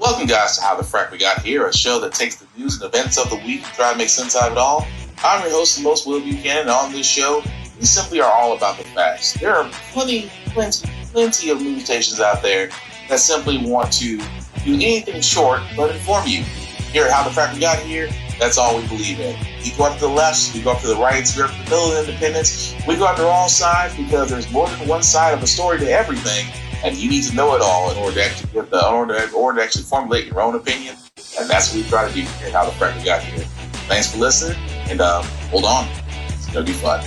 Welcome, guys, to How the Frack We Got Here, a show that takes the news and events of the week and try to make sense out of it all. I'm your host, the most Will Buchanan, and on this show, we simply are all about the facts. There are plenty of news stations out there that simply want to do anything short but inform you. Here at How the Frack We Got Here, that's all we believe in. We go up to the lefts, we go up to the rights, we go up to the middle of independence, we go after all sides because there's more than one side of a story to everything. And you need to know it all in order to actually actually formulate your own opinion. And that's what we try to do here at How the Frack We Got Here. Thanks for listening, and hold on. It's going to be fun.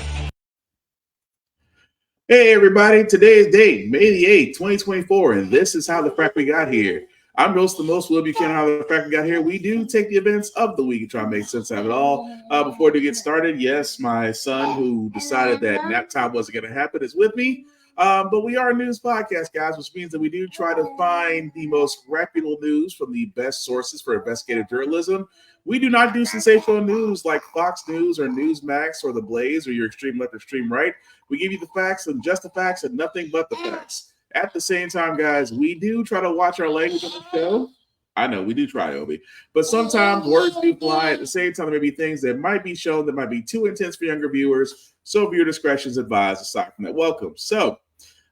Hey, everybody. Today's date, May the 8th, 2024, and this is How the Frack We Got Here. I'm your host, the most Will Buchanan, How the Frack We Got Here. We do take the events of the week and try to make sense out of it all. Before we get started, yes, my son, who decided that nap time wasn't going to happen, is with me. But we are a news podcast, guys, which means that we do try to find the most reputable news from the best sources for investigative journalism. We do not do sensational news like Fox News or Newsmax or The Blaze or your extreme left or extreme right. We give you the facts and just the facts and nothing but the facts. At the same time, guys, we do try to watch our language on the show. I know, we do try, Obi. But sometimes words do fly. At the same time, there may be things that might be shown that might be too intense for younger viewers. So viewer discretion is advised aside from that. Welcome. So,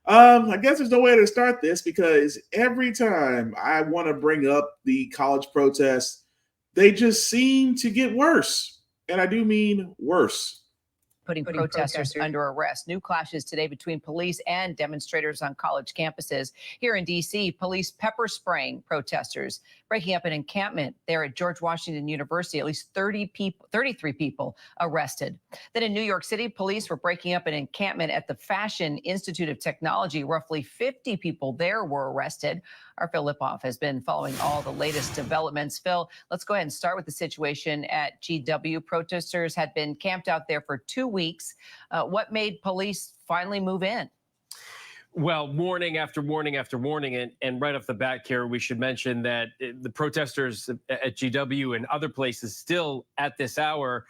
I guess there's no way to start this because every time I want to bring up the college protests, they just seem to get worse. And I do mean worse. Putting protesters under arrest. New clashes today between police and demonstrators on college campuses. Here in D.C., police pepper spraying protesters, breaking up an encampment there at George Washington University. At least 33 people arrested. Then in New York City, police were breaking up an encampment at the Fashion Institute of Technology. Roughly 50 people there were arrested. Our Phil Lipoff has been following all the latest developments. Phil, let's go ahead and start with the situation at GW. Protesters had been camped out there for 2 weeks. What made police finally move in? Well, warning after warning after warning. And right off the bat here, we should mention that the protesters at GW and other places still at this hour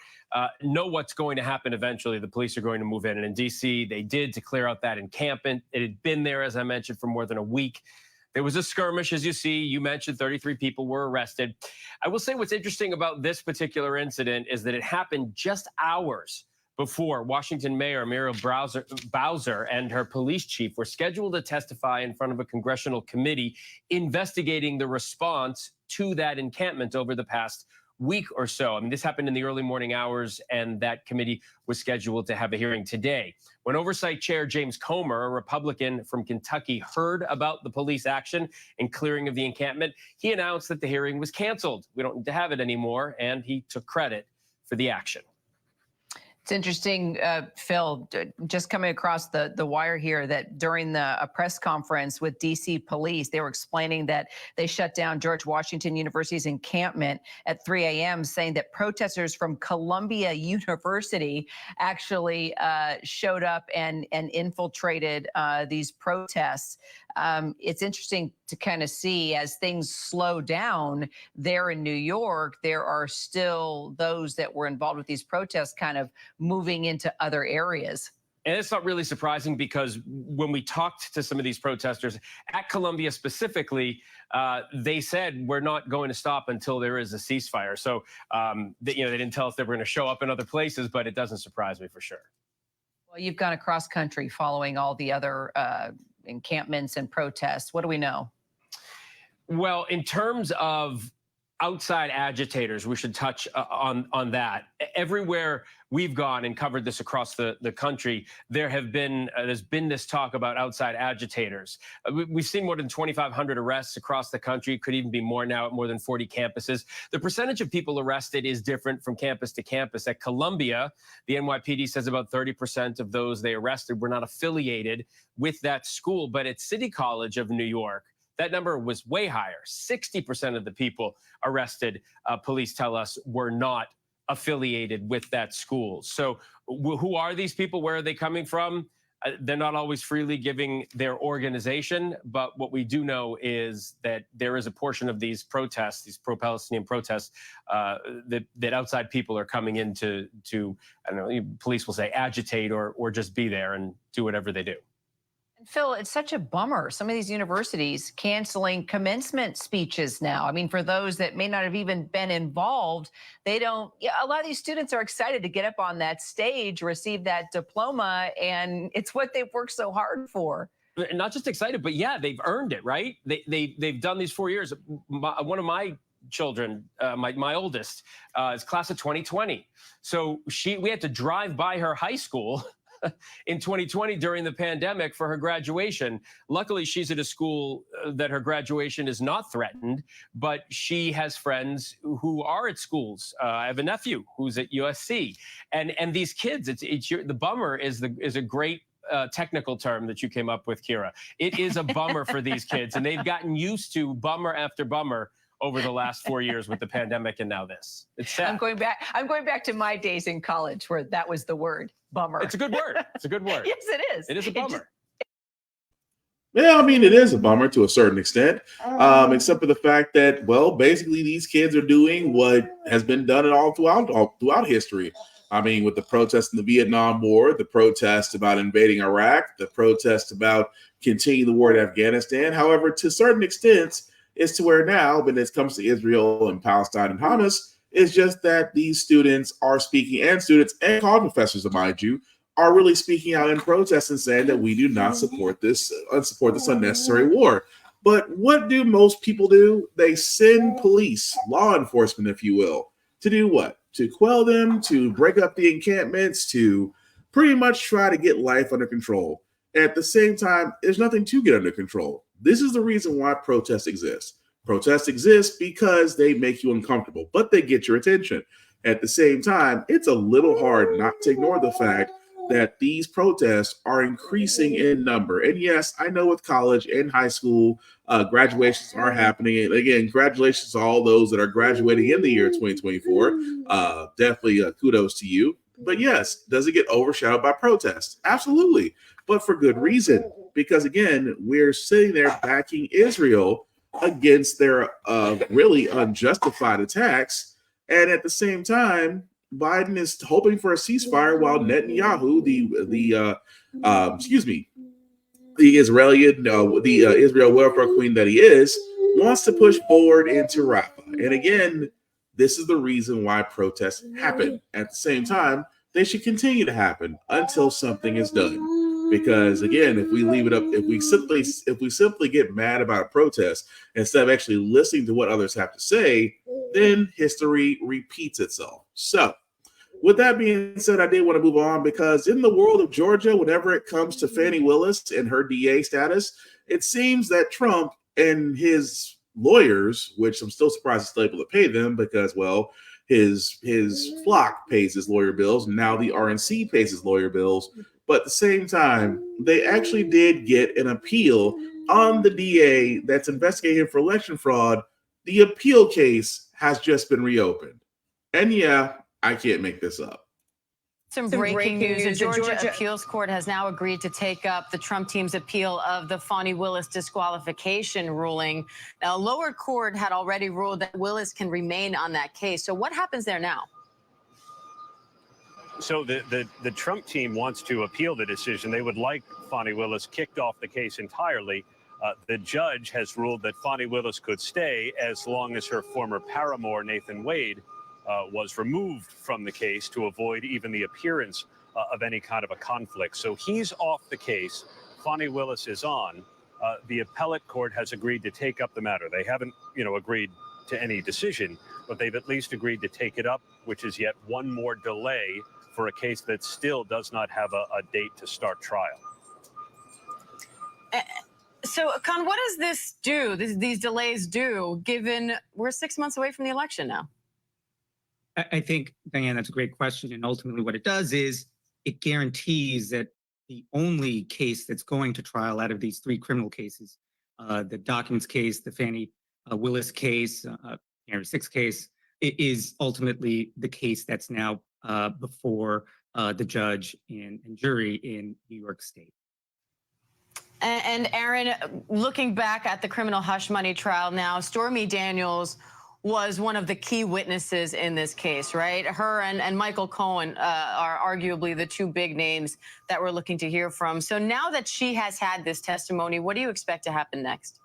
know what's going to happen eventually. The police are going to move in. And in D.C., they did to clear out that encampment. It had been there, as I mentioned, for more than a week. There was a skirmish, as you see. You mentioned 33 people were arrested. I will say what's interesting about this particular incident is that it happened just hours before Washington Mayor Muriel Bowser and her police chief were scheduled to testify in front of a congressional committee investigating the response to that encampment over the past week or so. I mean, this happened in the early morning hours, and that committee was scheduled to have a hearing today. When Oversight Chair James Comer, a Republican from Kentucky, heard about the police action and clearing of the encampment, he announced that the hearing was canceled. We don't need to have it anymore, and he took credit for the action. It's interesting, Phil, just coming across the wire here that during a press conference with D.C. police, they were explaining that they shut down George Washington University's encampment at 3 a.m., saying that protesters from Columbia University actually showed up and infiltrated these protests. It's interesting to kind of see as things slow down there in New York, there are still those that were involved with these protests kind of moving into other areas. And it's not really surprising because when we talked to some of these protesters at Columbia specifically, they said we're not going to stop until there is a ceasefire. So, they didn't tell us they were going to show up in other places, but it doesn't surprise me for sure. Well, you've gone across country following all the other encampments and protests. What do we know? Well, in terms of outside agitators, we should touch on that. Everywhere we've gone and covered this across the country, there's been this talk about outside agitators. We've seen more than 2,500 arrests across the country. It could even be more now at more than 40 campuses. The percentage of people arrested is different from campus to campus. At Columbia, the NYPD says about 30% of those they arrested were not affiliated with that school. But at City College of New York, that number was way higher. 60% of the people arrested, police tell us, were not affiliated with that school. So who are these people? Where are they coming from? They're not always freely giving their organization, but what we do know is that there is a portion of these protests, these pro-Palestinian protests, that outside people are coming in to I don't know, police will say agitate or just be there and do whatever they do. Phil, it's such a bummer. Some of these universities canceling commencement speeches now. I mean, for those that may not have even been involved, they don't. Yeah, a lot of these students are excited to get up on that stage, receive that diploma, and it's what they've worked so hard for. Not just excited, but yeah, they've earned it, right? They've done these 4 years. One of my children, my oldest, is class of 2020. So we had to drive by her high school in 2020 during the pandemic for her graduation. Luckily, she's at a school that her graduation is not threatened, but she has friends who are at schools. I have a nephew who's at USC, and these kids. The bummer is a great technical term that you came up with, Kira. It is a bummer for these kids, and they've gotten used to bummer after bummer over the last 4 years with the pandemic and now this. It's sad. I'm going back to my days in college where that was the word, bummer. It's a good word. It's a good word. Yes, it is. It is a bummer. Yeah, I mean, it is a bummer to a certain extent, except for the fact that, well, basically these kids are doing what has been done all throughout history. I mean, with the protests in the Vietnam War, the protests about invading Iraq, the protests about continuing the war in Afghanistan. However, to certain extents, it's to where now, when it comes to Israel and Palestine and Hamas, it's just that these students are speaking, and students and college professors, mind you, are really speaking out in protest and saying that we do not support this unnecessary war. But what do most people do? They send police, law enforcement, if you will, to do what? To quell them, to break up the encampments, to pretty much try to get life under control. At the same time, there's nothing to get under control. This is the reason why protests exist. Protests exist because they make you uncomfortable, but they get your attention. At the same time, it's a little hard not to ignore the fact that these protests are increasing in number. And yes, I know with college and high school, graduations are happening. And again, congratulations to all those that are graduating in the year 2024. Definitely kudos to you. But yes, does it get overshadowed by protests? Absolutely. But for good reason. Because again, we're sitting there backing Israel against their really unjustified attacks. And at the same time, Biden is hoping for a ceasefire while Netanyahu, the Israel welfare queen that he is, wants to push forward into Rafah. And again, this is the reason why protests happen. At the same time, they should continue to happen until something is done. Because again, if we leave it up, if we simply get mad about a protest instead of actually listening to what others have to say, then history repeats itself. So, with that being said, I did want to move on because in the world of Georgia, whenever it comes to Fani Willis and her DA status, it seems that Trump and his lawyers, which I'm still surprised he's still able to pay them because, well, his flock pays his lawyer bills, and now the RNC pays his lawyer bills. But at the same time, they actually did get an appeal on the DA that's investigating him for election fraud. The appeal case has just been reopened. And yeah, I can't make this up. Some breaking news. The Georgia Appeals Court has now agreed to take up the Trump team's appeal of the Fani Willis disqualification ruling. Now, a lower court had already ruled that Willis can remain on that case. So what happens there now? So the Trump team wants to appeal the decision. They would like Fani Willis kicked off the case entirely. The judge has ruled that Fani Willis could stay as long as her former paramour, Nathan Wade, was removed from the case to avoid even the appearance of any kind of a conflict. So he's off the case. Fani Willis is on. The appellate court has agreed to take up the matter. They haven't, agreed to any decision, but they've at least agreed to take it up, which is yet one more delay for a case that still does not have a date to start trial. So, Con, what does this do, these delays do, given we're 6 months away from the election now? I think, Diane, that's a great question. And ultimately what it does is it guarantees that the only case that's going to trial out of these three criminal cases, the documents case, the Fani Willis case, January 6th case, is ultimately the case that's now before the judge and jury in New York State. And Aaron, looking back at the criminal hush money trial now, Stormy Daniels was one of the key witnesses in this case, right? Her and Michael Cohen are arguably the two big names that we're looking to hear from. So now that she has had this testimony, what do you expect to happen next?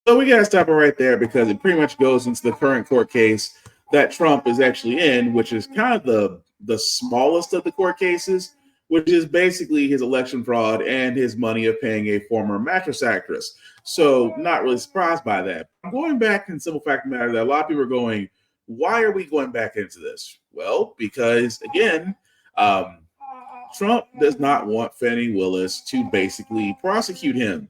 So we got to stop it right there because it pretty much goes into the current court case that Trump is actually in, which is kind of the smallest of the court cases, which is basically his election fraud and his money of paying a former mattress actress. So not really surprised by that. Going back in simple fact of the matter that a lot of people are going, why are we going back into this? Well, because again, Trump does not want Fani Willis to basically prosecute him.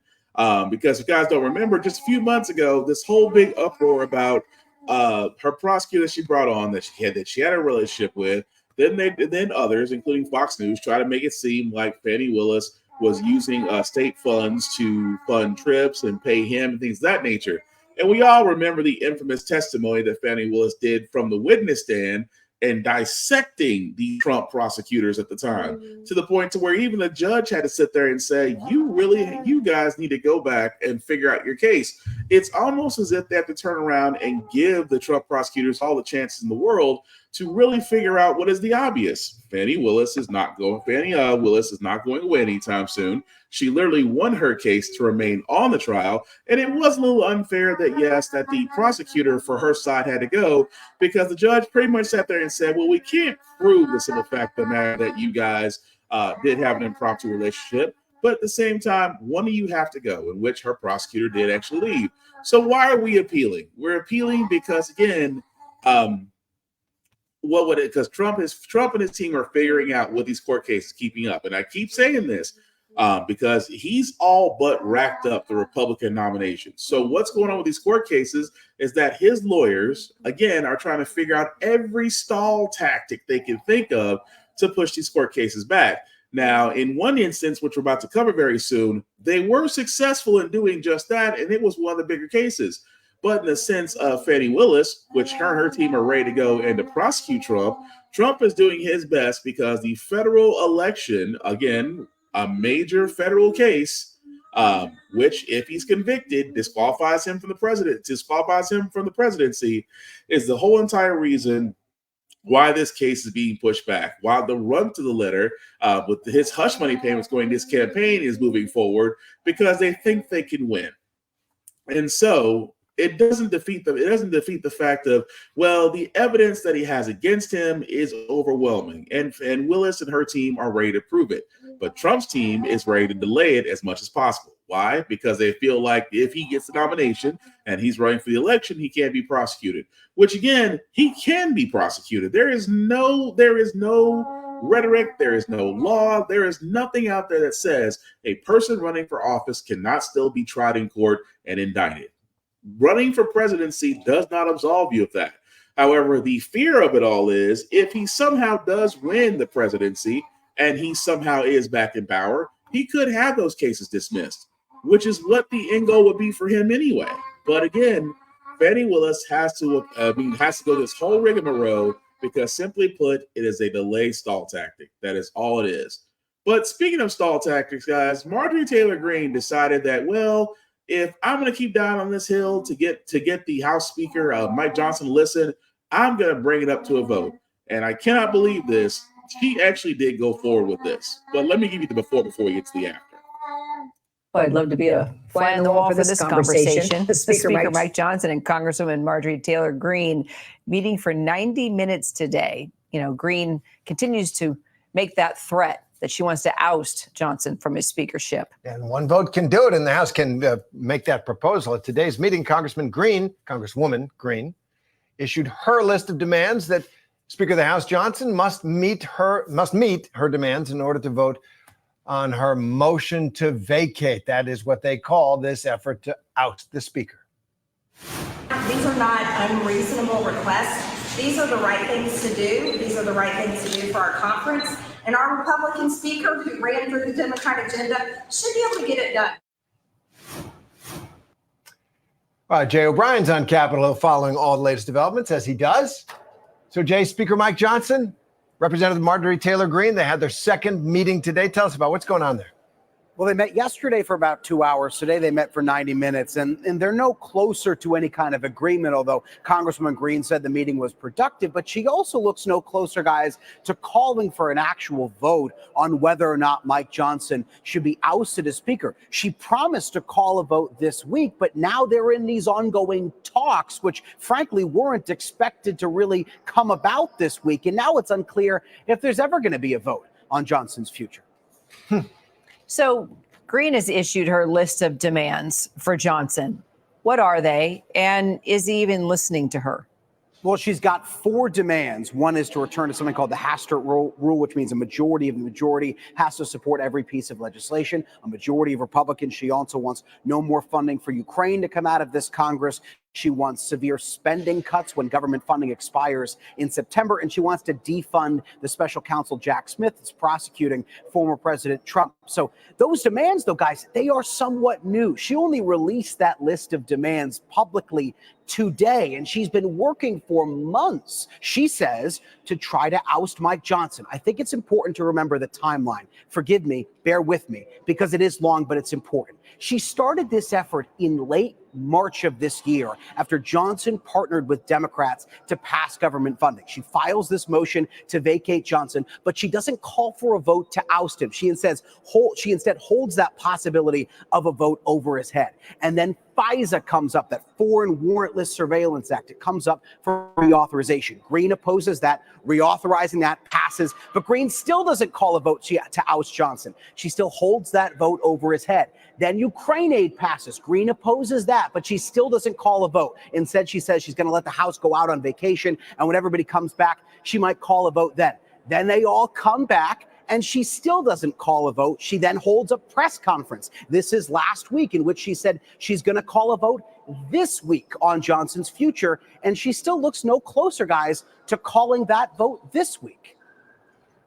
Because if you guys don't remember, just a few months ago, this whole big uproar about her prosecutor she brought on that she had a relationship with. Then others, including Fox News, try to make it seem like Fani Willis was using state funds to fund trips and pay him and things of that nature. And we all remember the infamous testimony that Fani Willis did from the witness stand and dissecting the Trump prosecutors at the time, to the point to where even the judge had to sit there and say, you guys need to go back and figure out your case. It's almost as if they have to turn around and give the Trump prosecutors all the chances in the world to really figure out what is the obvious. Fani Willis is not going away anytime soon. She literally won her case to remain on the trial. And it was a little unfair that, yes, that the prosecutor for her side had to go, because the judge pretty much sat there and said, well, we can't prove the simple fact of the matter that you guys did have an impromptu relationship. But at the same time, one of you have to go, in which her prosecutor did actually leave. So why are we appealing? We're appealing because, again, because Trump and his team are figuring out what these court cases keeping up. And I keep saying this because he's all but racked up the Republican nomination. So what's going on with these court cases is that his lawyers, again, are trying to figure out every stall tactic they can think of to push these court cases back. Now, in one instance, which we're about to cover very soon, they were successful in doing just that, and it was one of the bigger cases. But in the sense of Fani Willis, which her and her team are ready to go and to prosecute Trump, Trump is doing his best because the federal election, again, a major federal case, which, if he's convicted, disqualifies him from the presidency, is the whole entire reason why this case is being pushed back. While the run to the letter with his hush money payments going to this campaign is moving forward because they think they can win. And so it doesn't defeat the fact of, well, the evidence that he has against him is overwhelming, and Willis and her team are ready to prove it. But Trump's team is ready to delay it as much as possible. Why? Because they feel like if he gets the nomination and he's running for the election, he can't be prosecuted. Which, again, he can be prosecuted. There is no rhetoric, there is no law, there is nothing out there that says a person running for office cannot still be tried in court and indicted. Running for presidency does not absolve you of that. However, the fear of it all is if he somehow does win the presidency and he somehow is back in power, he could have those cases dismissed, which is what the end goal would be for him anyway. But again, Fani Willis has to go this whole rigmarole because, simply put, it is a delay stall tactic. That is all it is. But speaking of stall tactics, guys, Marjorie Taylor Greene decided that, well, if I'm going to keep down on this hill to get the House Speaker, Mike Johnson, to listen, I'm going to bring it up to a vote. And I cannot believe this. She actually did go forward with this. But let me give you the before we get to the after. Well, I'd love to be a fly on the wall for this conversation. Speaker Mike Johnson and Congresswoman Marjorie Taylor Greene meeting for 90 minutes today. You know, Greene continues to make that threat that she wants to oust Johnson from his speakership. And one vote can do it, and the House can make that proposal. At today's meeting, Congresswoman Greene, issued her list of demands that Speaker of the House Johnson must meet her demands in order to vote on her motion to vacate. That is what they call this effort to oust the Speaker. These are not unreasonable requests. These are the right things to do. These are the right things to do for our conference. And our Republican Speaker, who ran through the Democratic agenda, should be able to get it done. All right, Jay O'Brien's on Capitol Hill following all the latest developments, as he does. So, Jay, Speaker Mike Johnson, Representative Marjorie Taylor Greene, they had their second meeting today. Tell us about what's going on there. Well, they met yesterday for about 2 hours. Today they met for 90 minutes, and they're no closer to any kind of agreement, although Congresswoman Green said the meeting was productive. But she also looks no closer, guys, to calling for an actual vote on whether or not Mike Johnson should be ousted as Speaker. She promised to call a vote this week, but now they're in these ongoing talks, which frankly weren't expected to really come about this week. And now it's unclear if there's ever going to be a vote on Johnson's future. So Green has issued her list of demands for Johnson. What are they? And is he even listening to her? Well, she's got 4 demands. One is to return to something called the Hastert rule, which means a majority of the majority has to support every piece of legislation. A majority of Republicans. She also wants no more funding for Ukraine to come out of this Congress. She wants severe spending cuts when government funding expires in September, and she wants to defund the special counsel Jack Smith that's prosecuting former President Trump. So those demands, though, guys, they are somewhat new. She only released that list of demands publicly today, and she's been working for months, she says, to try to oust Mike Johnson. I think it's important to remember the timeline. Forgive me, bear with me, because it is long, but it's important. She started this effort in late March of this year after Johnson partnered with Democrats to pass government funding. She files this motion to vacate Johnson, but she doesn't call for a vote to oust him. She instead holds that possibility of a vote over his head. And then FISA comes up, that Foreign Warrantless Surveillance Act. It comes up for reauthorization. Green opposes that. Reauthorizing that passes, but Green still doesn't call a vote to oust Johnson. She still holds that vote over his head. Then Ukraine aid passes. Green opposes that, but she still doesn't call a vote. Instead, she says she's going to let the House go out on vacation, and when everybody comes back, she might call a vote then. Then they all come back, and she still doesn't call a vote. She then holds a press conference. This is last week, in which she said she's going to call a vote this week on Johnson's future, and she still looks no closer, guys, to calling that vote this week.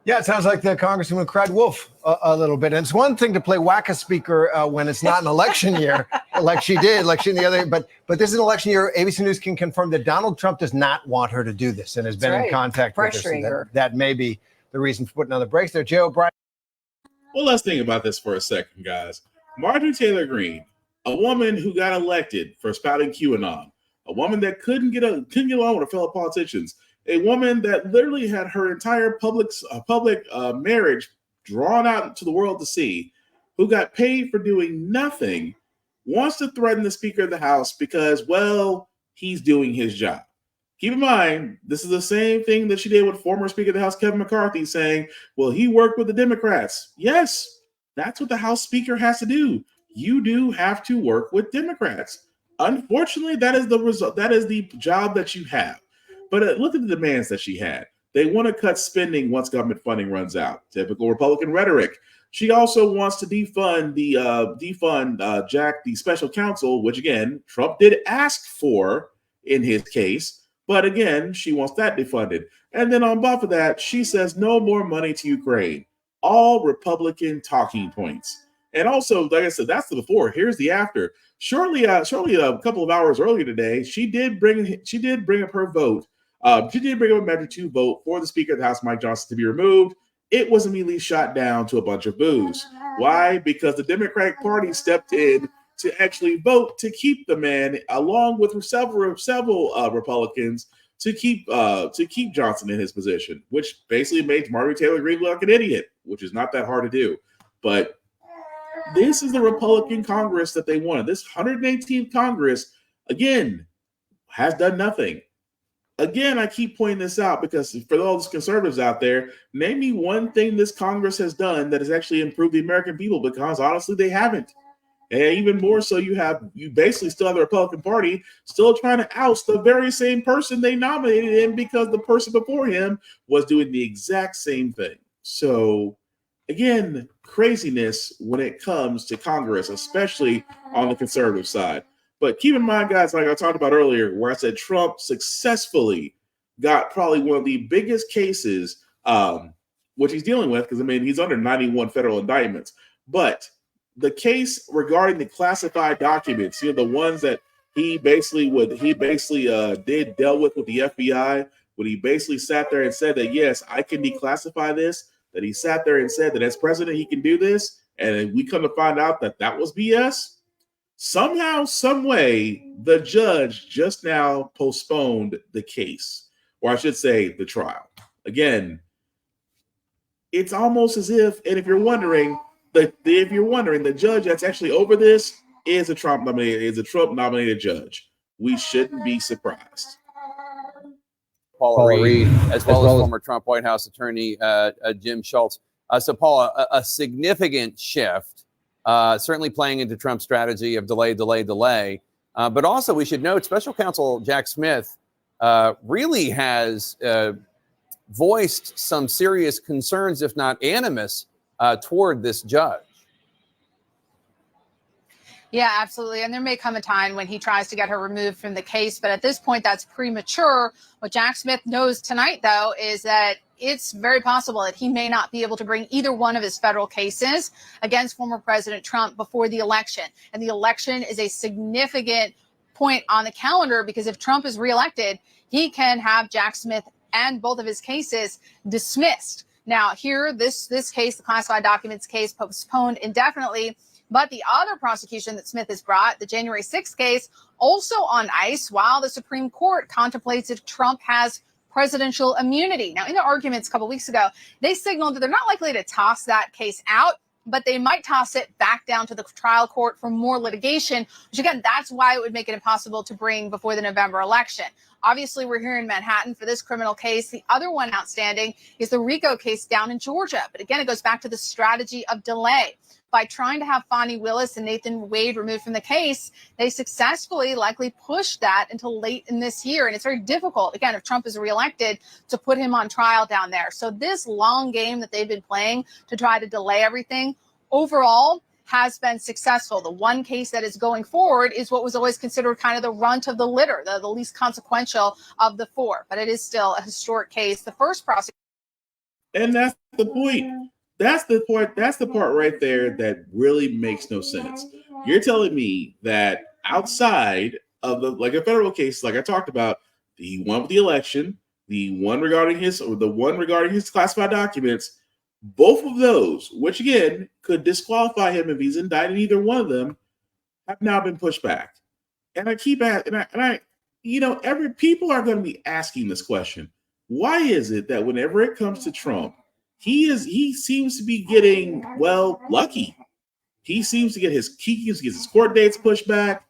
Yeah, it sounds like the Congresswoman cried wolf a little bit. And it's one thing to play whack-a-speaker when it's not an election year, like she did, like she in the other. But this is an election year. ABC News can confirm that Donald Trump does not want her to do this and has been in contact with her. So that may be the reason for putting on the brakes there. Jay O'Brien. Well, let's think about this for a second, guys. Marjorie Taylor Greene, a woman who got elected for spouting QAnon, a woman that couldn't get along with her fellow politicians, a woman that literally had her entire public marriage drawn out to the world to see, who got paid for doing nothing, wants to threaten the Speaker of the House because, well, he's doing his job. Keep in mind, this is the same thing that she did with former Speaker of the House, Kevin McCarthy, saying, well, he worked with the Democrats. Yes, that's what the House Speaker has to do. You do have to work with Democrats. Unfortunately, that is the result. That is the job that you have. But look at the demands that she had. They want to cut spending once government funding runs out. Typical Republican rhetoric. She also wants to defund Jack, the special counsel, which again Trump did ask for in his case. But again, she wants that defunded. And then on top of that, she says no more money to Ukraine. All Republican talking points. And also, like I said, that's the before. Here's the after. Shortly a couple of hours earlier today, she did bring up her vote. She did bring up a Measure 2 vote for the Speaker of the House, Mike Johnson, to be removed. It was immediately shot down to a bunch of boos. Why? Because the Democratic Party stepped in to actually vote to keep the man, along with several Republicans, to keep Johnson in his position, which basically made Marjorie Taylor Greene look like an idiot, which is not that hard to do. But this is the Republican Congress that they wanted. This 118th Congress, again, has done nothing. Again, I keep pointing this out because for all those conservatives out there, name me one thing this Congress has done that has actually improved the American people, because honestly, they haven't. And even more so, you basically still have the Republican Party still trying to oust the very same person they nominated him because the person before him was doing the exact same thing. So again, craziness when it comes to Congress, especially on the conservative side. But keep in mind, guys, like I talked about earlier, where I said Trump successfully got probably one of the biggest cases, which he's dealing with, because, I mean, he's under 91 federal indictments. But the case regarding the classified documents, the ones that he basically dealt with the FBI, when he basically sat there and said that, yes, I can declassify this, that he sat there and said that as president, he can do this. And we come to find out that that was BS. Somehow, some way, the judge just now postponed the case, or I should say the trial. Again, it's almost as if, and if you're wondering, the judge that's actually over this is a Trump nominated judge. We shouldn't be surprised. Paula Reed, as well as former Trump White House attorney Jim Schultz. So, Paula, a significant shift, certainly playing into Trump's strategy of delay. But also, we should note, Special Counsel Jack Smith really has voiced some serious concerns, if not animus, toward this judge. Yeah, absolutely. And there may come a time when he tries to get her removed from the case. But at this point, that's premature. What Jack Smith knows tonight, though, is that it's very possible that he may not be able to bring either one of his federal cases against former President Trump before the election. And the election is a significant point on the calendar, because if Trump is reelected, he can have Jack Smith and both of his cases dismissed. Now, here, this case, the classified documents case, postponed indefinitely. But the other prosecution that Smith has brought, the January 6th case, also on ice while the Supreme Court contemplates if Trump has presidential immunity. Now, in the arguments a couple weeks ago, they signaled that they're not likely to toss that case out, but they might toss it back down to the trial court for more litigation, which, again, that's why it would make it impossible to bring before the November election. Obviously, we're here in Manhattan for this criminal case. The other one outstanding is the RICO case down in Georgia. But again, it goes back to the strategy of delay. By trying to have Fani Willis and Nathan Wade removed from the case, they successfully likely pushed that until late in this year. And it's very difficult, again, if Trump is reelected, to put him on trial down there. So this long game that they've been playing to try to delay everything overall has been successful. The one case that is going forward is what was always considered kind of the runt of the litter, the least consequential of the four. But it is still a historic case. The first prosecution. And that's the point. That's the point. That's the part right there that really makes no sense. You're telling me that outside of a federal case, like I talked about, the one with the election, the one regarding his classified documents, both of those, which again could disqualify him if he's indicted, either one of them, have now been pushed back. And I keep asking, people are going to be asking this question: why is it that whenever it comes to Trump, he seems to be getting, lucky? He seems to get his court dates pushed back,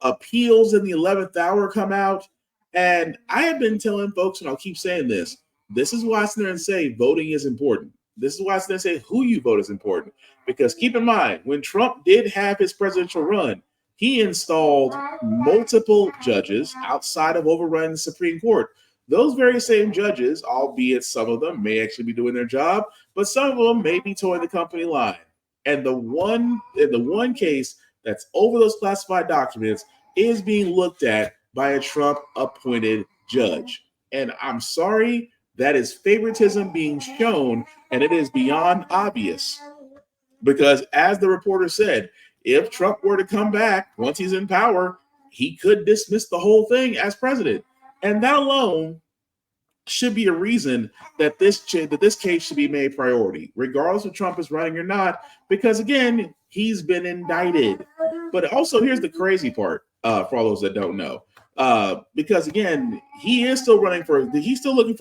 appeals in the 11th hour come out. And I have been telling folks, and I'll keep saying this is why I sit there and say voting is important. This is why I sit there and say who you vote is important. Because keep in mind, when Trump did have his presidential run, he installed multiple judges outside of overrunning the Supreme Court. Those very same judges, albeit some of them may actually be doing their job, but some of them may be towing the company line. And the one case that's over those classified documents is being looked at by a Trump-appointed judge. And I'm sorry, that is favoritism being shown, and it is beyond obvious. Because as the reporter said, if Trump were to come back once he's in power, he could dismiss the whole thing as president. And that alone should be a reason that this case should be made priority, regardless if Trump is running or not, because again, he's been indicted. But also, here's the crazy part for all those that don't know, because again, he's still looking for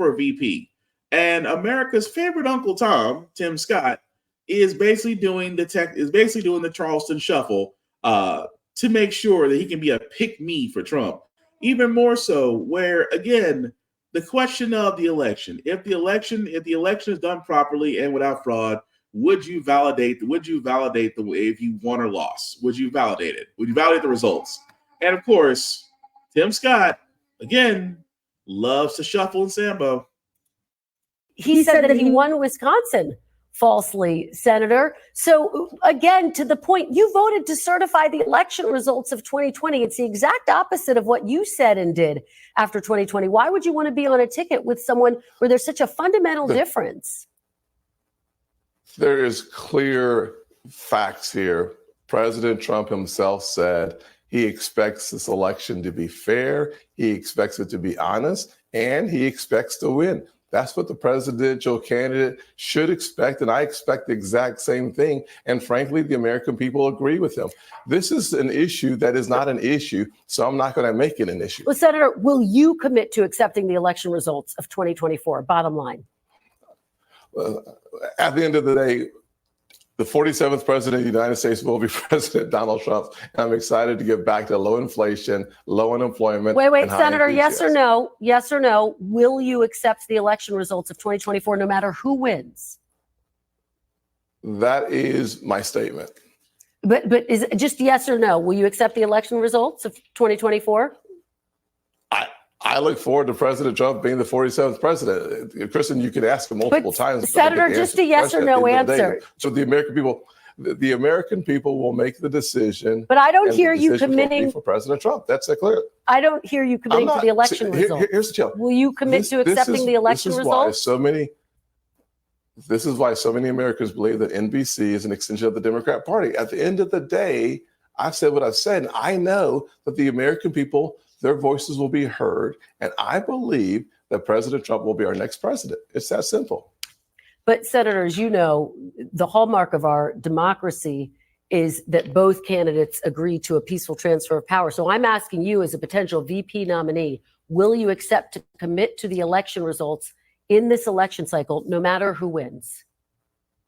a VP, and America's favorite Uncle Tom, Tim Scott, is basically doing the Charleston shuffle to make sure that he can be a pick me for Trump. Even more so, where again, the question of the election, if the election is done properly and without fraud, would you validate the way if you won or lost? Would you validate it? Would you validate the results? And of course, Tim Scott, again, loves to shuffle and sambo. He said that he won Wisconsin falsely, Senator. So again, to the point, you voted to certify the election results of 2020. It's the exact opposite of what you said and did after 2020. Why would you want to be on a ticket with someone where there's such a fundamental difference? There is clear facts here. President Trump himself said he expects this election to be fair, he expects it to be honest, and he expects to win. That's what the presidential candidate should expect, and I expect the exact same thing. And frankly, the American people agree with him. This is an issue that is not an issue, so I'm not going to make it an issue. Well, Senator, will you commit to accepting the election results of 2024? Bottom line. At the end of the day, the 47th president of the United States will be President Donald Trump. And I'm excited to get back to low inflation, low unemployment. Wait, Senator, yes or no? Yes or no? Will you accept the election results of 2024 no matter who wins? That is my statement. But is it just yes or no? Will you accept the election results of 2024? I look forward to President Trump being the 47th president. Kristen, you could ask him multiple times. Senator, just a yes or no answer. So the American people will make the decision. But I don't hear you committing for President Trump. That's clear. I don't hear you committing to the election results. Here's the challenge. Will you commit to accepting the election results? This is why so many Americans believe that NBC is an extension of the Democrat Party. At the end of the day, I've said what I've said, and I know that the American people, their voices will be heard, and I believe that President Trump will be our next president. It's that simple. But senators, you know, the hallmark of our democracy is that both candidates agree to a peaceful transfer of power. So I'm asking you as a potential VP nominee, will you accept to commit to the election results in this election cycle, no matter who wins?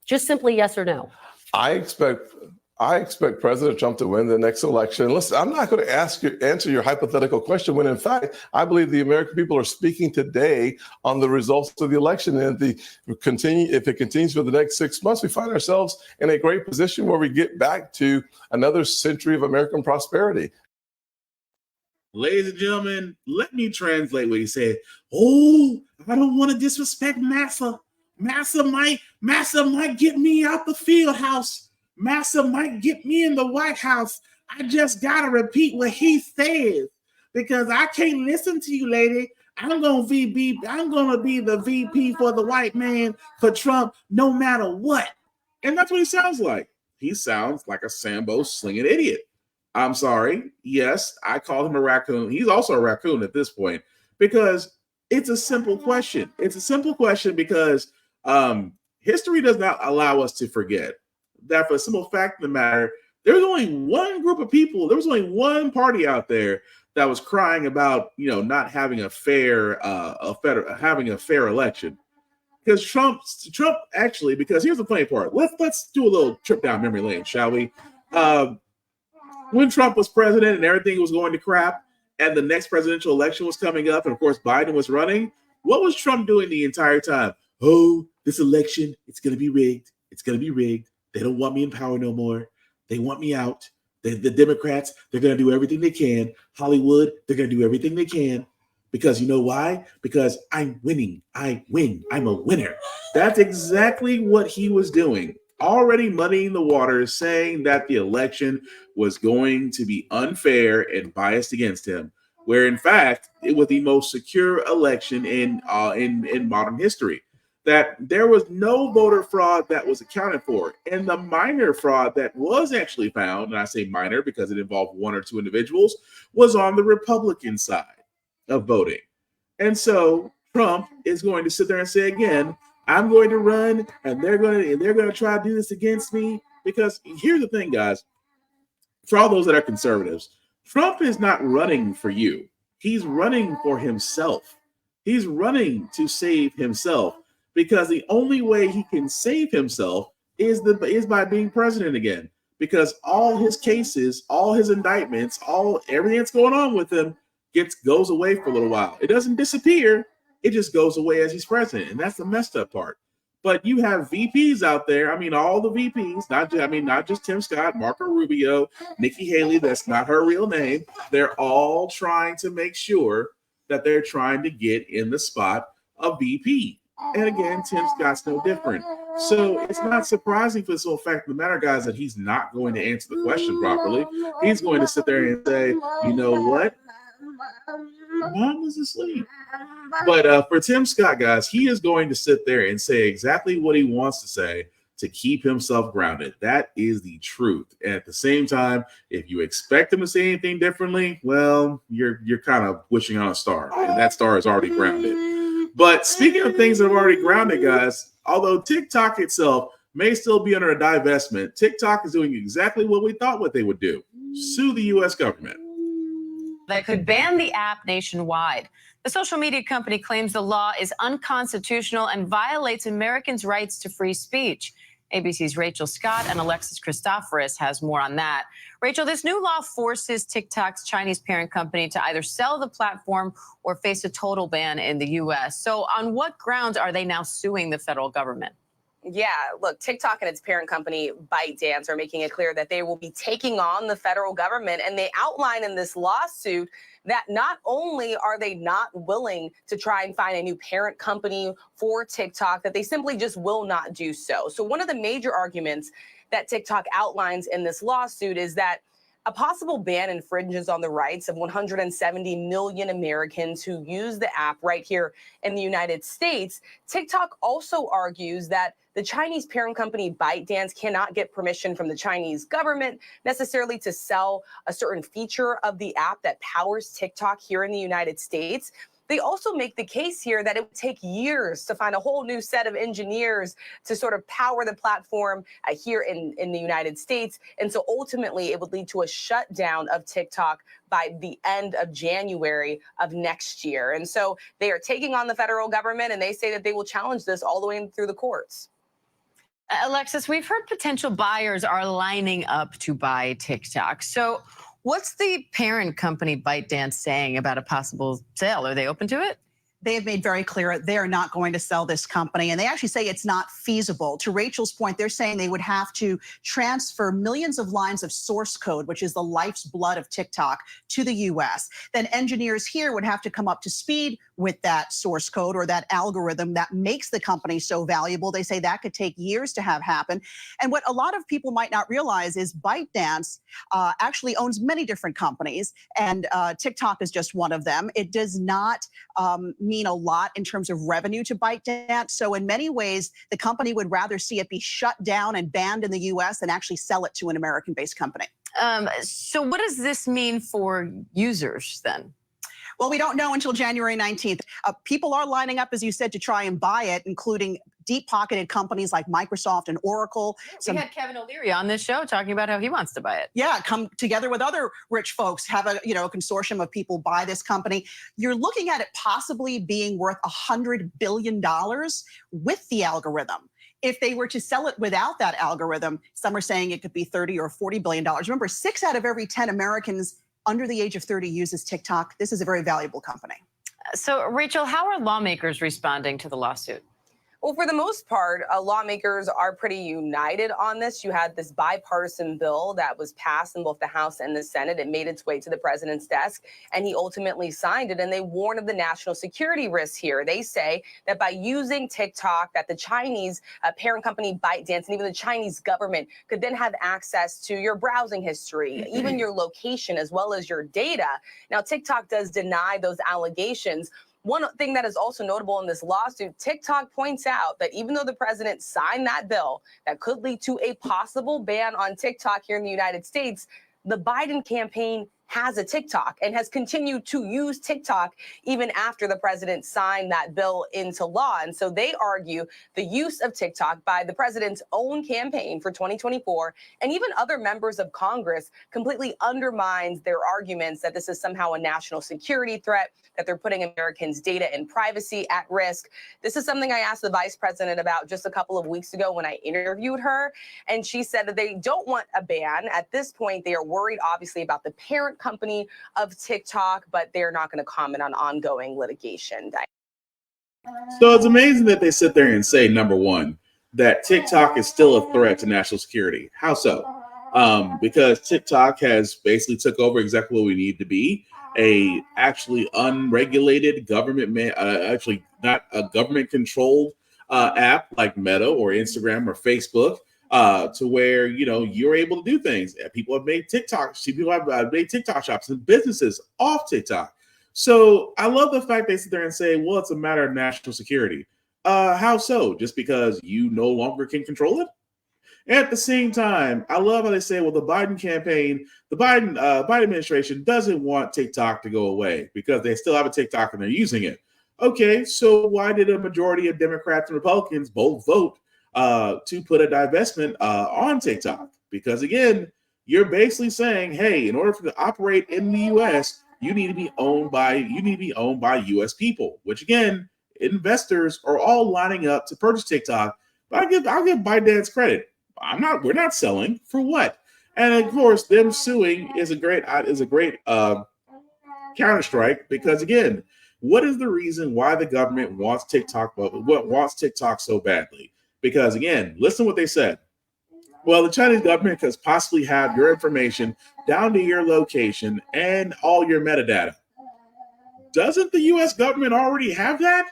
Just simply yes or no. I expect President Trump to win the next election. Listen, I'm not going to answer your hypothetical question when, in fact, I believe the American people are speaking today on the results of the election. And if it continues for the next 6 months, we find ourselves in a great position where we get back to another century of American prosperity. Ladies and gentlemen, let me translate what he said. Oh, I don't want to disrespect Massa. Massa might get me out the field house. Massa might get me in the White House. I just gotta repeat what he says because I can't listen to you, lady. I'm gonna be the VP for the white man for Trump, no matter what. And that's what he sounds like. He sounds like a Sambo slinging idiot. I'm sorry. Yes, I call him a raccoon. He's also a raccoon at this point because it's a simple question. It's a simple question because history does not allow us to forget that for the simple fact of the matter, there was only one group of people, there was only one party out there that was crying about, not having a fair election. Because Trump actually, because here's the funny part. Let's do a little trip down memory lane, shall we? When Trump was president and everything was going to crap, and the next presidential election was coming up, and of course Biden was running, what was Trump doing the entire time? Oh, this election, it's going to be rigged. It's going to be rigged. They don't want me in power no more. They want me out. The Democrats, they're going to do everything they can. Hollywood, they're going to do everything they can. Because you know why? Because I'm winning. I win. I'm a winner. That's exactly what he was doing. Already muddying the waters, saying that the election was going to be unfair and biased against him, where in fact, it was the most secure election in modern history. That there was no voter fraud that was accounted for. And the minor fraud that was actually found, and I say minor because it involved one or two individuals, was on the Republican side of voting. And so Trump is going to sit there and say again, I'm going to run and they're going to try to do this against me. Because here's the thing, guys, for all those that are conservatives, Trump is not running for you. He's running for himself. He's running to save himself. Because the only way he can save himself is by being president again. Because all his cases, all his indictments, everything that's going on with him goes away for a little while. It doesn't disappear. It just goes away as he's president. And that's the messed up part. But you have VPs out there. I mean, all the VPs, not just Tim Scott, Marco Rubio, Nikki Haley, that's not her real name. They're all trying to make sure that they're trying to get in the spot of VP. And again, Tim Scott's no different. So it's not surprising for the simple fact of the matter, guys, that he's not going to answer the question properly. He's going to sit there and say, you know what? Mom was asleep. But for Tim Scott, guys, he is going to sit there and say exactly what he wants to say to keep himself grounded. That is the truth. And at the same time, if you expect him to say anything differently, well, you're kind of wishing on a star, and that star is already grounded. But speaking of things that are already grounded, guys, although TikTok itself may still be under a divestment, TikTok is doing exactly what we thought what they would do: sue the U.S. government. That could ban the app nationwide. The social media company claims the law is unconstitutional and violates Americans' rights to free speech. ABC's Rachel Scott and Alexis Christoforous has more on that. Rachel, this new law forces TikTok's Chinese parent company to either sell the platform or face a total ban in the U.S. So on what grounds are they now suing the federal government? Yeah, look, TikTok and its parent company, ByteDance, are making it clear that they will be taking on the federal government. And they outline in this lawsuit that not only are they not willing to try and find a new parent company for TikTok, that they simply just will not do so. So one of the major arguments that TikTok outlines in this lawsuit is that a possible ban infringes on the rights of 170 million Americans who use the app right here in the United States. TikTok also argues that the Chinese parent company ByteDance cannot get permission from the Chinese government necessarily to sell a certain feature of the app that powers TikTok here in the United States. They also make the case here that it would take years to find a whole new set of engineers to sort of power the platform here in the United States. And so ultimately, it would lead to a shutdown of TikTok by the end of January of next year. And so they are taking on the federal government, and they say that they will challenge this all the way through the courts. Alexis, we've heard potential buyers are lining up to buy TikTok. So what's the parent company ByteDance saying about a possible sale? Are they open to it? They have made very clear they are not going to sell this company, and they actually say it's not feasible. To Rachel's point, they're saying they would have to transfer millions of lines of source code, which is the life's blood of TikTok, to the U.S. Then engineers here would have to come up to speed with that source code or that algorithm that makes the company so valuable. They say that could take years to have happen. And what a lot of people might not realize is ByteDance actually owns many different companies, and TikTok is just one of them. It does not mean a lot in terms of revenue to ByteDance. So in many ways, the company would rather see it be shut down and banned in the U.S. than actually sell it to an American-based company. So what does this mean for users then? Well, we don't know until January 19th. People are lining up, as you said, to try and buy it, including deep-pocketed companies like Microsoft and Oracle. We had Kevin O'Leary on this show talking about how he wants to buy it. Yeah, come together with other rich folks, have a consortium of people buy this company. You're looking at it possibly being worth $100 billion with the algorithm. If they were to sell it without that algorithm, some are saying it could be $30 or $40 billion. Remember, 6 out of every 10 Americans under the age of 30 uses TikTok. This is a very valuable company. So, Rachel, how are lawmakers responding to the lawsuit? Well, for the most part, lawmakers are pretty united on this. You had this bipartisan bill that was passed in both the House and the Senate. It made its way to the president's desk, and he ultimately signed it. And they warn of the national security risks here. They say that by using TikTok, that the Chinese parent company ByteDance and even the Chinese government could then have access to your browsing history, even your location, as well as your data. Now, TikTok does deny those allegations. One thing that is also notable in this lawsuit, TikTok points out that even though the president signed that bill that could lead to a possible ban on TikTok here in the United States, the Biden campaign has a TikTok and has continued to use TikTok even after the president signed that bill into law. And so they argue the use of TikTok by the president's own campaign for 2024 and even other members of Congress completely undermines their arguments that this is somehow a national security threat, that they're putting Americans' data and privacy at risk. This is something I asked the vice president about just a couple of weeks ago when I interviewed her. And she said that they don't want a ban. At this point, they are worried, obviously, about the parent company of TikTok, but they're not going to comment on ongoing litigation. So it's amazing that they sit there and say, number one, that TikTok is still a threat to national security. How so? Because TikTok has basically took over exactly what we need to be, a actually unregulated government, actually not a government-controlled app like Meta or Instagram or Facebook. To where, you're able to do things. People have made TikToks. People have made TikTok shops and businesses off TikTok. So I love the fact they sit there and say, well, it's a matter of national security. How so? Just because you no longer can control it? At the same time, I love how they say, well, the Biden campaign, the Biden administration doesn't want TikTok to go away because they still have a TikTok and they're using it. Okay, so why did a majority of Democrats and Republicans both vote to put a divestment on TikTok? Because again, you're basically saying, hey, in order for to operate in the U.S., you need to be owned by U.S. people. Which again, investors are all lining up to purchase TikTok. But I'll give ByteDance credit. We're not selling for what? And of course, them suing is a great counterstrike because again, what is the reason why the government wants TikTok so badly? Because again, listen to what they said. Well, the Chinese government could possibly have your information down to your location and all your metadata. Doesn't the US government already have that?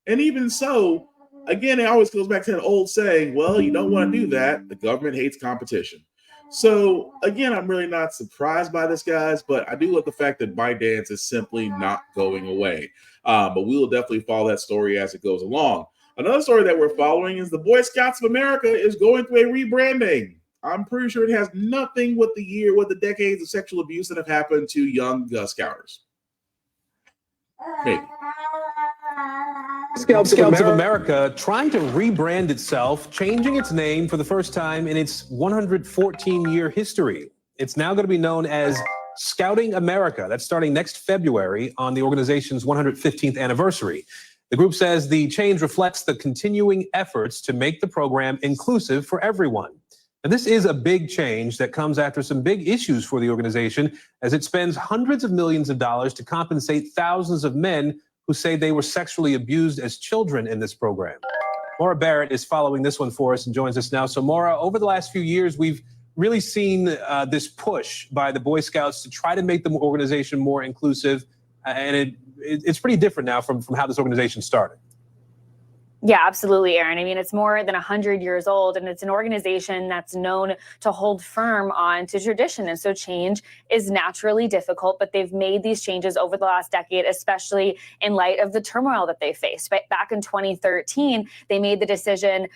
And even so, again, it always goes back to that old saying, well, you don't want to do that. The government hates competition. So again, I'm really not surprised by this, guys, but I do love the fact that ByteDance is simply not going away. But we will definitely follow that story as it goes along. Another story that we're following is the Boy Scouts of America is going through a rebranding. I'm pretty sure it has nothing with the decades of sexual abuse that have happened to young Scouters. Maybe. Scouts of America trying to rebrand itself, changing its name for the first time in its 114-year history. It's now going to be known as Scouting America. That's starting next February on the organization's 115th anniversary. The group says the change reflects the continuing efforts to make the program inclusive for everyone. And this is a big change that comes after some big issues for the organization as it spends hundreds of millions of dollars to compensate thousands of men who say they were sexually abused as children in this program. Maura Barrett is following this one for us and joins us now. So Maura, over the last few years, we've really seen this push by the Boy Scouts to try to make the organization more inclusive. And it's pretty different now from how this organization started. Yeah, absolutely, Aaron. I mean, it's more than 100 years old, and it's an organization that's known to hold firm on to tradition. And so change is naturally difficult, but they've made these changes over the last decade, especially in light of the turmoil that they faced. Back in 2013, they made the decision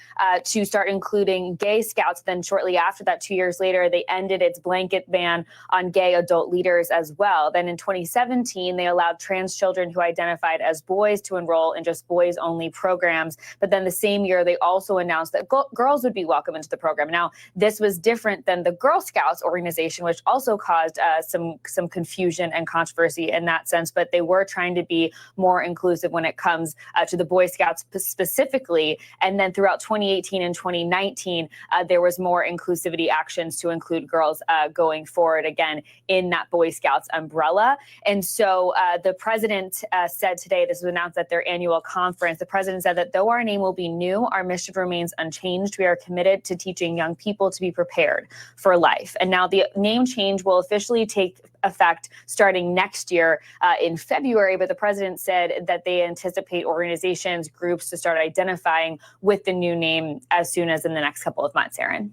to start including gay scouts. Then shortly after that, 2 years later, they ended its blanket ban on gay adult leaders as well. Then in 2017, they allowed trans children who identified as boys to enroll in just boys-only programs. But then the same year, they also announced that girls would be welcome into the program. Now, this was different than the Girl Scouts organization, which also caused some confusion and controversy in that sense. But they were trying to be more inclusive when it comes to the Boy Scouts specifically. And then throughout 2018 and 2019, there was more inclusivity actions to include girls going forward again in that Boy Scouts umbrella. And so the president said today, this was announced at their annual conference, the president said that though our name will be new, our mission remains unchanged. We are committed to teaching young people to be prepared for life. And now the name change will officially take effect starting next year in February. But the president said that they anticipate organizations, groups to start identifying with the new name as soon as in the next couple of months, Aaron.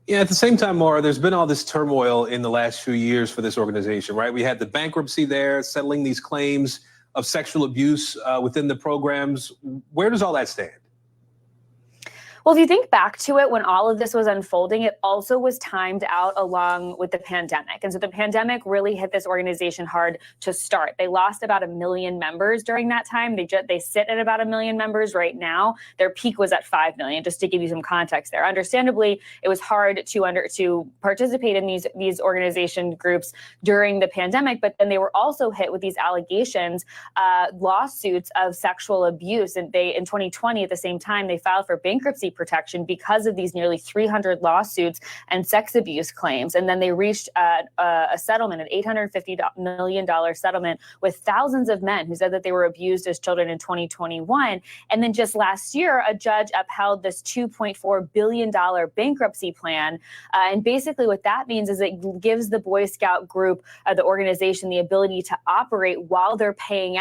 Yeah, at the same time, Maura, there's been all this turmoil in the last few years for this organization, right? We had the bankruptcy there, settling these claims of sexual abuse within the programs. Where does all that stand? Well, if you think back to it, when all of this was unfolding, it also was timed out along with the pandemic. And so the pandemic really hit this organization hard to start. They lost about 1 million members during that time. They sit at about 1 million members right now. Their peak was at 5 million, just to give you some context there. Understandably, it was hard to participate in these organization groups during the pandemic, but then they were also hit with these allegations, lawsuits of sexual abuse. And in 2020, at the same time, they filed for bankruptcy protection because of these nearly 300 lawsuits and sex abuse claims. And then they reached a settlement, an $850 million settlement with thousands of men who said that they were abused as children in 2021. And then just last year, a judge upheld this $2.4 billion bankruptcy plan. And basically what that means is it gives the Boy Scout group, the organization, the ability to operate while they're paying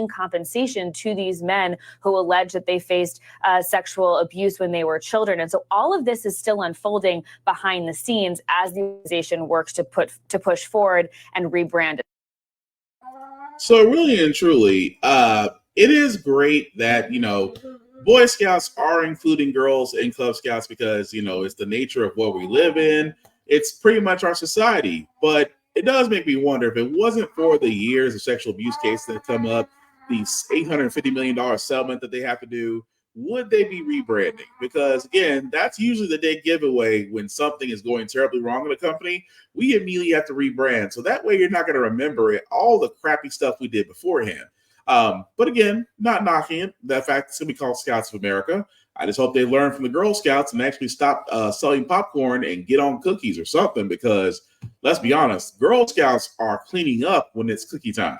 compensation to these men who allege that they faced sexual abuse when they were children. And so all of this is still unfolding behind the scenes as the organization works to push forward and rebrand it. So really and truly, it is great that, Boy Scouts are including girls in Club Scouts because, it's the nature of what we live in. It's pretty much our society. But it does make me wonder if it wasn't for the years of sexual abuse cases that come up, $850 million settlement that they have to do, would they be rebranding? Because again, that's usually the dead giveaway when something is going terribly wrong in a company. We immediately have to rebrand. So that way you're not going to remember it, all the crappy stuff we did beforehand. But again, not knocking it. That fact it's going to be called Scouts of America. I just hope they learn from the Girl Scouts and actually stop selling popcorn and get on cookies or something, because let's be honest, Girl Scouts are cleaning up when it's cookie time,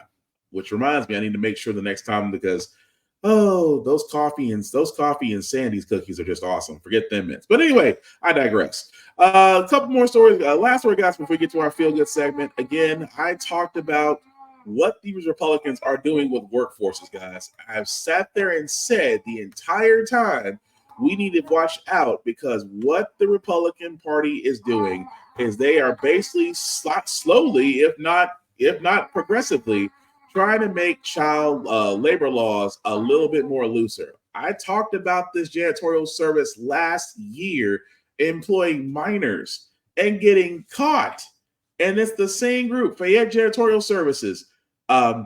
which reminds me, I need to make sure the next time, because those coffee and Sandy's cookies are just awesome. Forget them mints. But anyway, I digress. A couple more stories. Last story, guys, before we get to our feel good segment. Again, I talked about what these Republicans are doing with workforces, guys. I've sat there and said the entire time we need to watch out, because what the Republican Party is doing is they are basically slowly, if not progressively, trying to make child labor laws a little bit more looser. I talked about this janitorial service last year employing minors and getting caught. And it's the same group, Fayette Janitorial Services,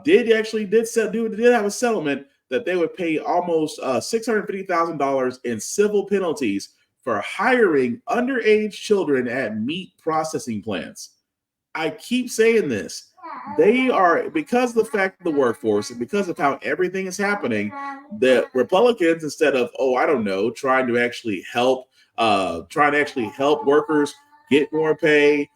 did have a settlement that they would pay almost $650,000 in civil penalties for hiring underage children at meat processing plants. I keep saying this. They are, because of the fact of the workforce and because of how everything is happening, the Republicans, instead of, trying to actually help workers get more pay,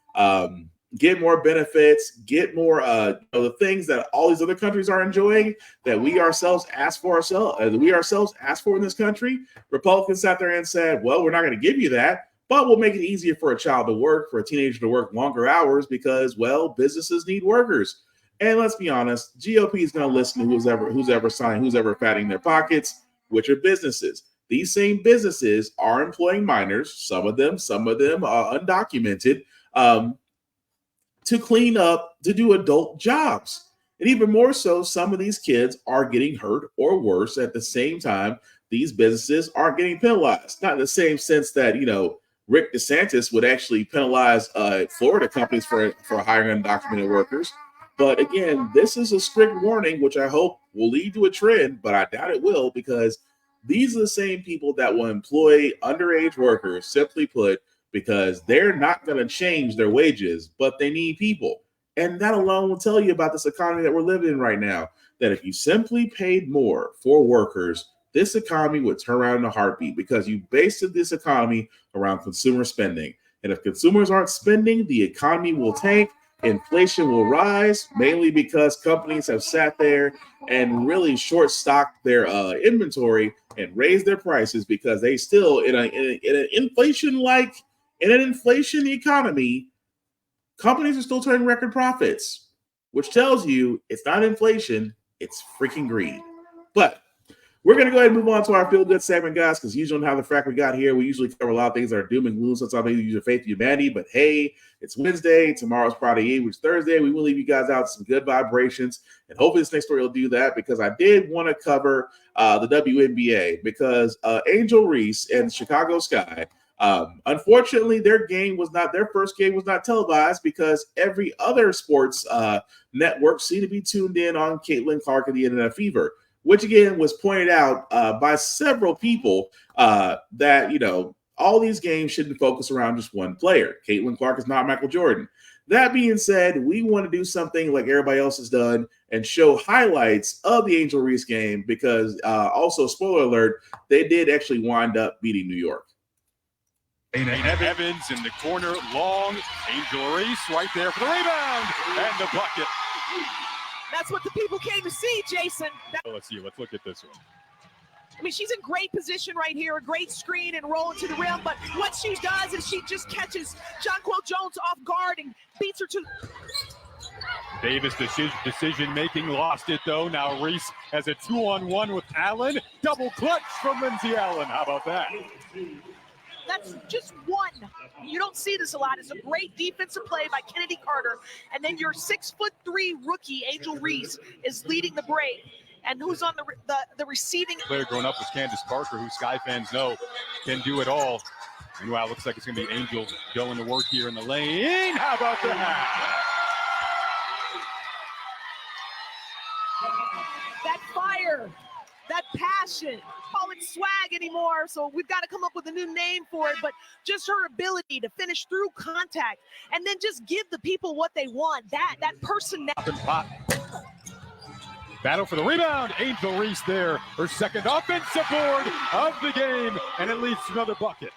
get more benefits, get more the things that all these other countries are enjoying, that we ourselves asked for in this country. Republicans sat there and said, well, we're not going to give you that, but we'll make it easier for a child to work, for a teenager to work longer hours, because, well, businesses need workers. And let's be honest, GOP is going to listen to who's ever fattening their pockets, which are businesses. These same businesses are employing minors, some of them undocumented, to clean up, to do adult jobs. And even more so, some of these kids are getting hurt or worse. At the same time, these businesses aren't getting penalized. Not in the same sense that, Rick DeSantis would actually penalize Florida companies for hiring undocumented workers. But again, this is a strict warning, which I hope will lead to a trend, but I doubt it will, because these are the same people that will employ underage workers, simply put, because they're not going to change their wages, but they need people. And that alone will tell you about this economy that we're living in right now, that if you simply paid more for workers, this economy would turn around in a heartbeat, because you based this economy around consumer spending. And if consumers aren't spending, the economy will tank, inflation will rise, mainly because companies have sat there and really short-stocked their inventory and raised their prices, because they still, in an inflation economy, companies are still turning record profits, which tells you it's not inflation, it's freaking greed. But we're going to go ahead and move on to our Feel Good segment, guys, because usually on How the Frack We Got Here, we usually cover a lot of things that are doom and gloom. Sometimes we use faith in humanity, but hey, it's Wednesday. Tomorrow's Friday Eve, which is Thursday. We will leave you guys out some good vibrations, and hopefully this next story will do that, because I did want to cover the WNBA, because Angel Reese and Chicago Sky, unfortunately, their first game was not televised, because every other sports network seemed to be tuned in on Caitlin Clark and the Internet Fever, which again was pointed out by several people that, all these games shouldn't focus around just one player. Caitlin Clark is not Michael Jordan. That being said, we want to do something like everybody else has done and show highlights of the Angel Reese game, because also, spoiler alert, they did actually wind up beating New York. Evans in the corner, long, Angel Reese right there for the rebound and the bucket. That's what the people came to see, Jason. Let's look at this one. I mean, she's in great position right here, a great screen and rolling to the rim, but what she does is she just catches Jonquel Jones off guard and beats her to... Davis decision-making, lost it though. Now Reese has a 2-on-1 with Allen. Double clutch from Lindsay Allen. How about that? That's just one. You don't see this a lot. It's a great defensive play by Kennedy Carter. And then your 6'3" rookie, Angel Reese, is leading the break. And who's on the receiving? Player growing up with Candace Parker, who Sky fans know can do it all. Meanwhile, looks like it's going to be Angel going to work here in the lane. How about that? that fire, that passion. Call it swag anymore, so we've got to come up with a new name for it, but just her ability to finish through contact and then just give the people what they want, that personality. Battle for the rebound. Angel Reese there, her second offensive board of the game, and it leads to another bucket.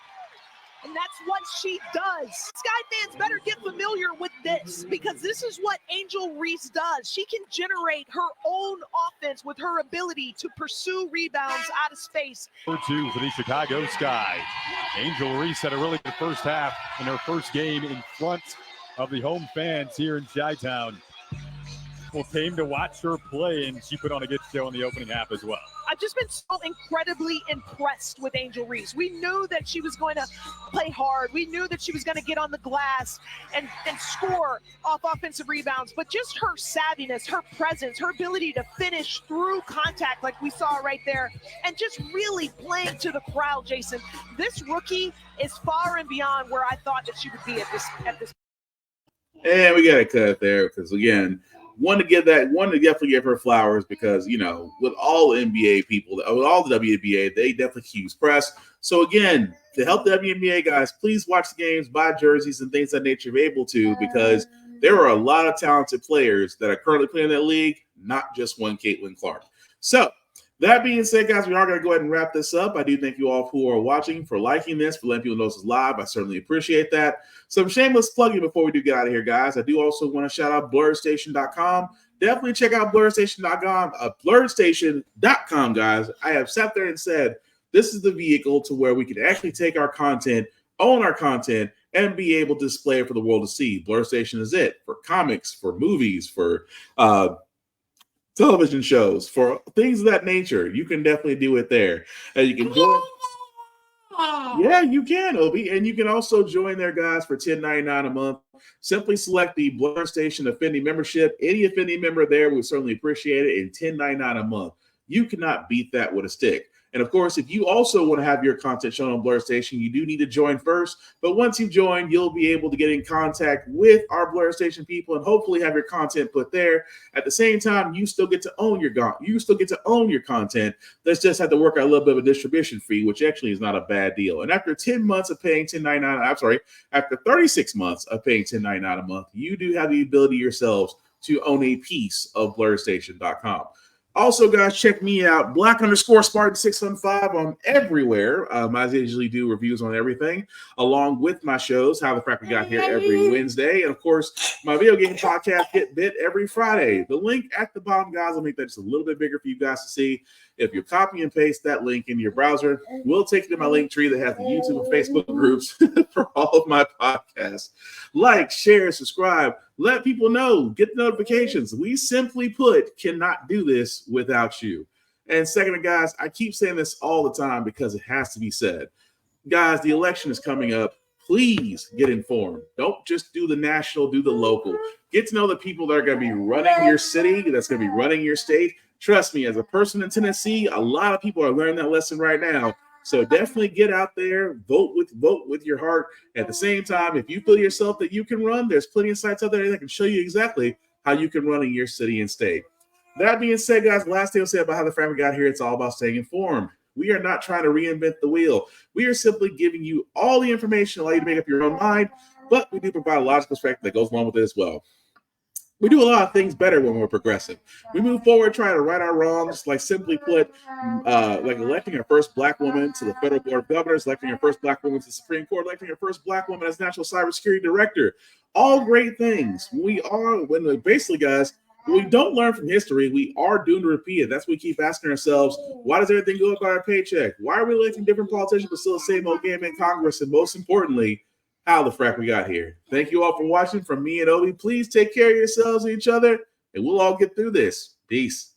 And that's what she does. Sky fans better get familiar with this, because this is what Angel Reese does. She can generate her own offense with her ability to pursue rebounds out of space. Number 2 for the Chicago Sky. Angel Reese had a really good first half in her first game in front of the home fans here in Chi-Town. People came to watch her play, and she put on a good show in the opening half as well. I've just been so incredibly impressed with Angel Reese. We knew that she was going to play hard. We knew that she was going to get on the glass and score off offensive rebounds. But just her savviness, her presence, her ability to finish through contact like we saw right there, and just really playing to the crowd, Jason. This rookie is far and beyond where I thought that she would be at this. And we got to cut there because, again, one to definitely give her flowers because, you know, with all NBA people, with all the WNBA, they definitely use press. So, again, to help the WNBA guys, please watch the games, buy jerseys and things of that nature if you're able to, because there are a lot of talented players that are currently playing in that league, not just one Caitlin Clark. So, that being said, guys, we are going to go ahead and wrap this up. I do thank you all who are watching for liking this, for letting people know this is live. I certainly appreciate that. Some shameless plugging before we do get out of here, guys. I do also want to shout out BlurredStation.com. Definitely check out BlurredStation.com, BlurredStation.com, guys. I have sat there and said, this is the vehicle to where we can actually take our content, own our content, and be able to display it for the world to see. BlurredStation is it for comics, for movies, for television shows, for things of that nature. You can definitely do it there. And you can join. Yeah, you can, Obi. And you can also join there, guys, for $10.99 a month. Simply select the Blur Station Affinity membership. Any Affinity member there would certainly appreciate it. And $10.99 a month. You cannot beat that with a stick. And of course, if you also want to have your content shown on Blur Station, you do need to join first. But once you join, you'll be able to get in contact with our Blur Station people and hopefully have your content put there. At the same time, you still get to own your content. Let's just have to work out a little bit of a distribution fee, which actually is not a bad deal. And after 10 months of paying after 36 months of paying $10.99 a month, you do have the ability yourselves to own a piece of BlurStation.com. Also, guys, check me out, Black_Spartan615 on everywhere. I usually do reviews on everything, along with my shows, How the Frack We Got Here every Wednesday. And, of course, my video game podcast, Get Bit, every Friday. The link at the bottom, guys, I'll make that just a little bit bigger for you guys to see. If you copy and paste that link into your browser, we'll take you to my link tree that has the YouTube and Facebook groups for all of my podcasts. Like, share, subscribe, let people know, get the notifications. We simply put cannot do this without you. And second, guys, I keep saying this all the time because it has to be said. Guys, the election is coming up. Please get informed. Don't just do the national, do the local. Get to know the people that are going to be running your city, that's going to be running your state. Trust me, as a person in Tennessee, a lot of people are learning that lesson right now. So definitely get out there, vote with your heart. At the same time, if you feel yourself that you can run, there's plenty of sites out there that can show you exactly how you can run in your city and state. That being said, guys, the last thing I'll say about How the Frack We Got Here, it's all about staying informed. We are not trying to reinvent the wheel. We are simply giving you all the information, allow you to make up your own mind, but we do provide a logical perspective that goes along with it as well. We do a lot of things better when we're progressive. We move forward trying to right our wrongs, like simply put, like electing our first Black woman to the Federal Board of Governors, electing our first Black woman to the Supreme Court, electing our first Black woman as National Cybersecurity Director. All great things. Basically, guys, when we don't learn from history, we are doomed to repeat it. That's what we keep asking ourselves. Why does everything go up by our paycheck? Why are we electing different politicians but still the same old game in Congress? And most importantly, how the frack we got here. Thank you all for watching. From me and Obi, please take care of yourselves and each other, and we'll all get through this. Peace.